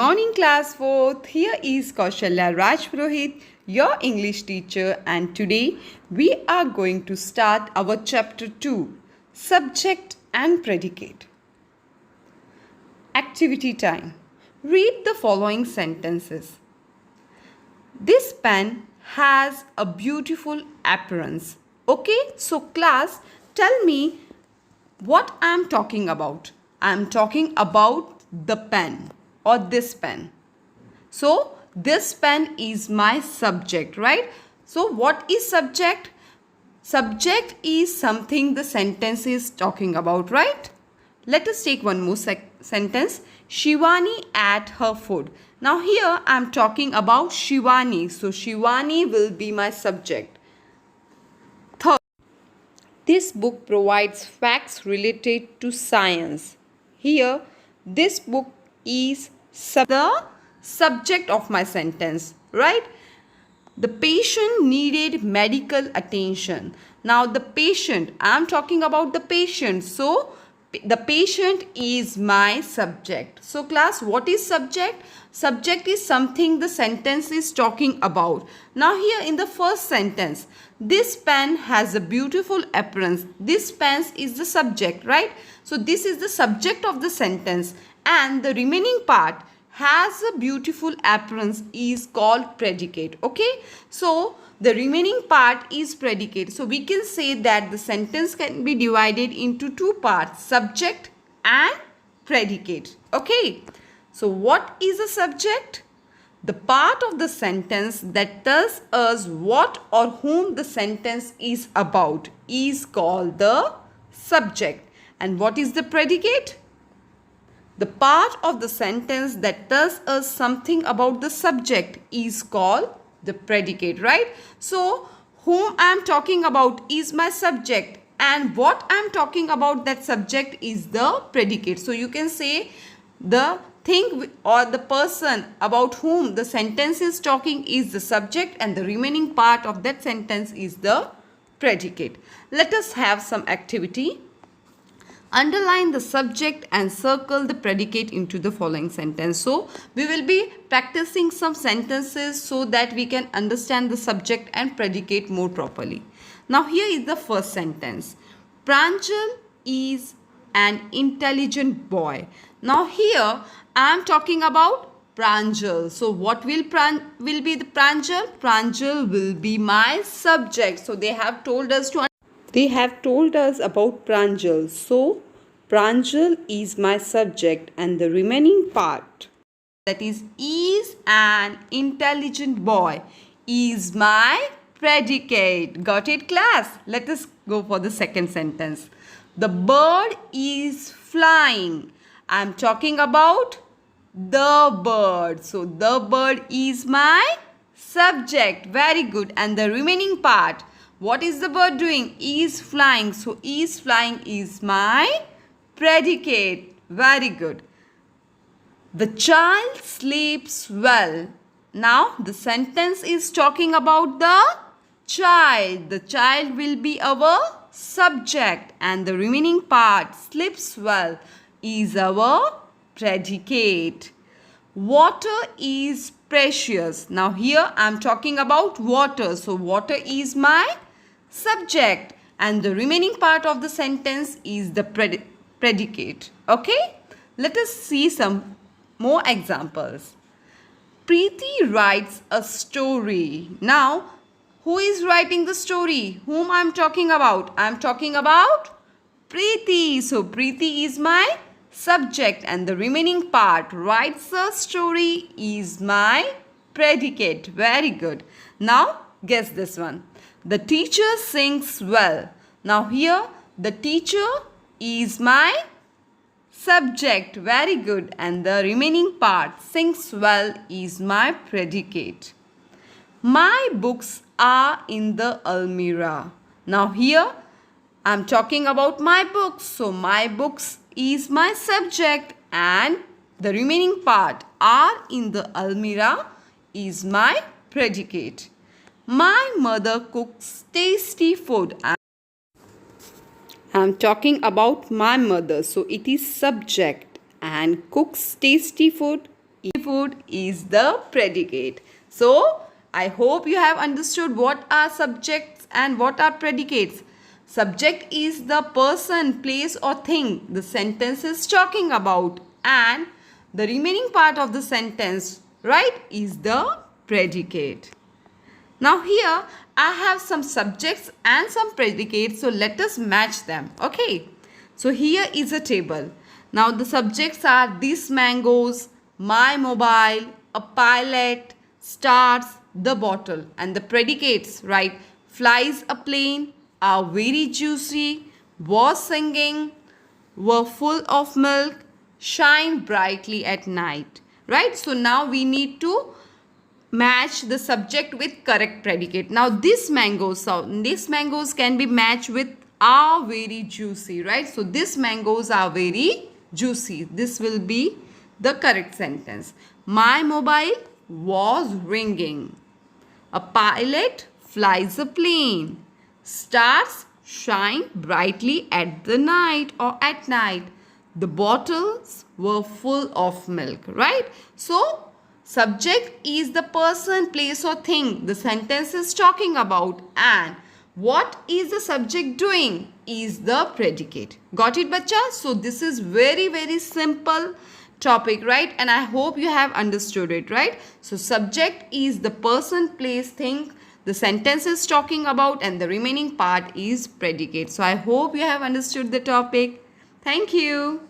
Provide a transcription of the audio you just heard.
Morning class 4th. Here is Kaushalya Rajpurohit, your English teacher, and today we are going to start our chapter 2, Subject and Predicate. Activity time. Read the following sentences. This pen has a beautiful appearance. Okay, so class, tell me what I am talking about. I am talking about the pen or this pen. So this pen is my subject, right? So what is subject? Subject is something the sentence is talking about, right? Let us take one more sentence. Shivani ate her food. Now here I am talking about Shivani. So Shivani will be my subject. Third, this book provides facts related to science. Here, this book is the subject of my sentence, right? The patient needed medical attention. Now the patient, I am talking about the patient. So the patient is my subject. So class, what is subject? Subject is something the sentence is talking about. Now here in the first sentence, this pen has a beautiful appearance. This pen is the subject, right? So this is the subject of the sentence, and the remaining part has a beautiful appearance is called predicate. Okay, so the remaining part is predicate. So we can say that the sentence can be divided into two parts, subject and predicate. Okay, so what is a subject? The part of the sentence that tells us what or whom the sentence is about is called the subject. And what is the predicate? The part of the sentence that tells us something about the subject is called the predicate, right? So, whom I am talking about is my subject, and what I am talking about, that subject, is the predicate. So, you can say the thing or the person about whom the sentence is talking is the subject, and the remaining part of that sentence is the predicate. Let us have some activity. Underline the subject and circle the predicate into the following sentence. So, we will be practicing some sentences so that we can understand the subject and predicate more properly. Now, here is the first sentence. Pranjal is an intelligent boy. Now, here I am talking about Pranjal. So, what will be the Pranjal? Pranjal will be my subject. So, they have told us about Pranjal. So, Pranjal is my subject, and the remaining part, that is an intelligent boy, is my predicate. Got it, class? Let us go for the second sentence. The bird is flying. I am talking about the bird. So, the bird is my subject. Very good. And the remaining part, what is the bird doing? Is flying. So, is flying is my predicate. Very good. The child sleeps well. Now, the sentence is talking about the child. The child will be our subject, and the remaining part, sleeps well, is our predicate. Water is precious. Now, here I am talking about water. So, water is my subject, and the remaining part of the sentence is the predicate. Okay, let us see some more examples. Preeti writes a story. Now, who is writing the story? Whom I am talking about? I am talking about Preeti. So, Preeti is my subject, and the remaining part, writes a story, is my predicate. Very good. Now, guess this one. The teacher sings well. Now, here the teacher is my subject. Very good. And the remaining part, sings well, is my predicate. My books are in the almirah. Now here I am talking about my books. So my books is my subject, and the remaining part, are in the almirah, is my predicate. My mother cooks tasty food. I am talking about my mother. So it is subject, and cooks tasty food is food is the predicate. So, I hope you have understood what are subjects and what are predicates. Subject is the person, place or thing the sentence is talking about, and the remaining part of the sentence, right, is the predicate. Now here I have some subjects and some predicates, so let us match them. Okay. So here is a table. Now the subjects are these mangoes, my mobile, a pilot, stars, the bottle, and the predicates, right? Flies a plane, are very juicy, was singing, were full of milk, shine brightly at night, right? So now we need to match the subject with correct predicate. Now these mangoes can be matched with are very juicy, right? So these mangoes are very juicy. This will be the correct sentence. My mobile was ringing. A pilot flies a plane. Stars shine brightly at the night or at night. The bottles were full of milk, right? So subject is the person, place or thing the sentence is talking about, and what is the subject doing is the predicate. Got it, bacha? So this is very simple topic, right? And I hope you have understood it, right? So subject is the person, place, thing the sentence is talking about, and the remaining part is predicate. So I hope you have understood the topic. Thank you.